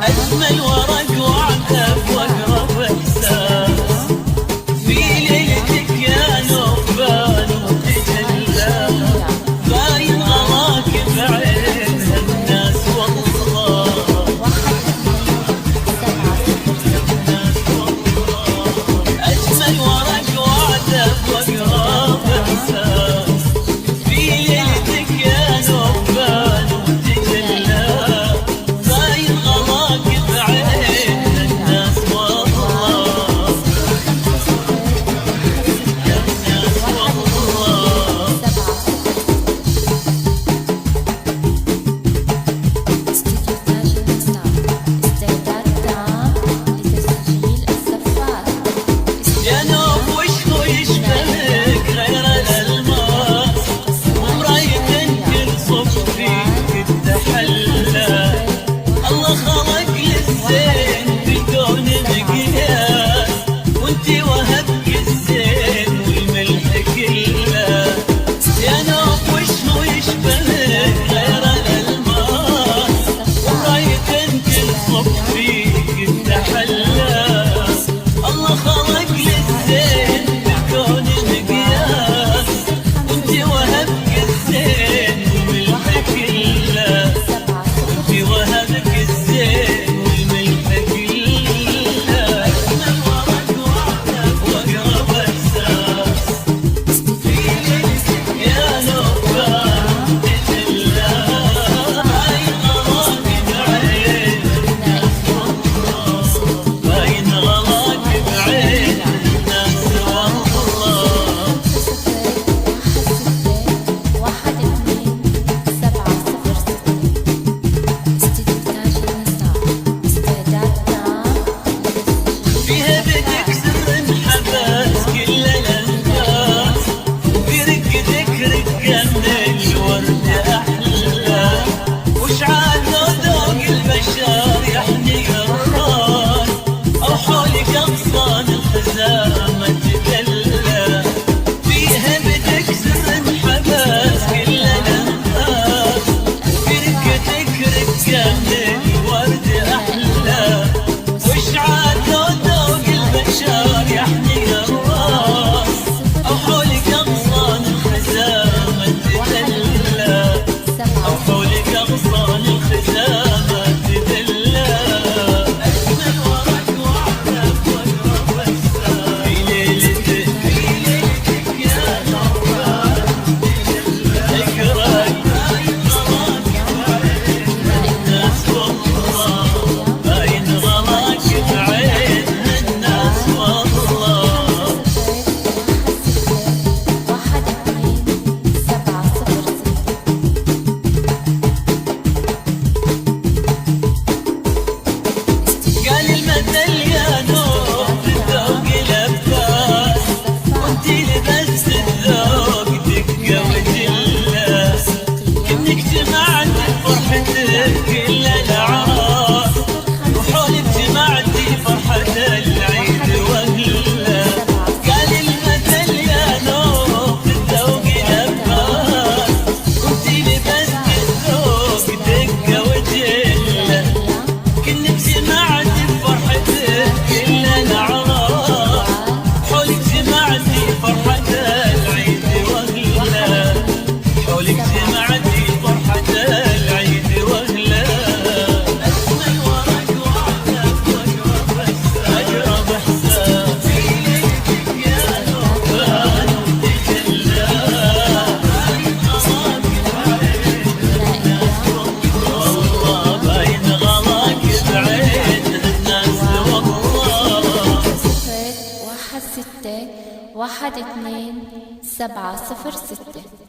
أجمل ورق وعتب وأقرب إحساس في ليلتك يا نوبان وتجلى باين غلاك بعين الناس والله أجمل ورق وعتب وأقرب إحساس في ليلتك يا نوبان وتجلى باين غلاك بعين الناس والله الناس والله يا نوب وش هو يشبهك غير الألماس ومراية تنصب فيك التحلى الله خلق للزين بالكون مقياس وانتي وهبك الزين والملح كله يا نوب وش هو يشبهك غير الألماس ومراية تنصب فيك التحلى الله خلق للزين بالكون مقياس وانتي وهبك الزين والملح كله وانتي وهبك الزين والملح كله أجمل ورق وعتب وأقرب إحساس في ليلتك يا نوبان تجلى باين غلاك بعين الناس والله باين غلاك بعين الناس والله فيها بدك سر انحبس كل الأنفاس وفي رقتك رقة من الورد أحلى وشعال ذوق البشر يحني الراس أو حولك أغصان الخزامة تدلى فيها بدك سر انحبس كل الأنفاس وفي رقتك رقة من الورد أحلى وشعال ذوق البشر يحني الراس أو حولك أغصان الخزامة تدلى أو حولك أغصان الخزامة تدلى أجمل ورق وعتب وأقرب إحساس في ليلتك يا نوبان تجلى اقرأ باين غلاك بعين الناس والله باين غلاك بعين الناس والله قال المثل يا نوب الذوق لباس وانتي لبست الذوق دقة وجلة كأنك جمعت فرحتك كل الأعراس وحولك جمعتي فرحة العيد وأهله قال المثل يا نوب الذوق لباس وانتي لبست الذوق دقة وجلة كأنك جمعتي فرحتك كل الأعراس حولك جمعتي فرحة العيد وأهله حولك جمعتي فرحة العيد وأهله أجمل ورق وعتب وأقرب إحساس في ليلتك يا نوبان تجلى باين غلاك بعين الناس والله باين غلاك بعين الناس والله 1 6 1 2 7 0 6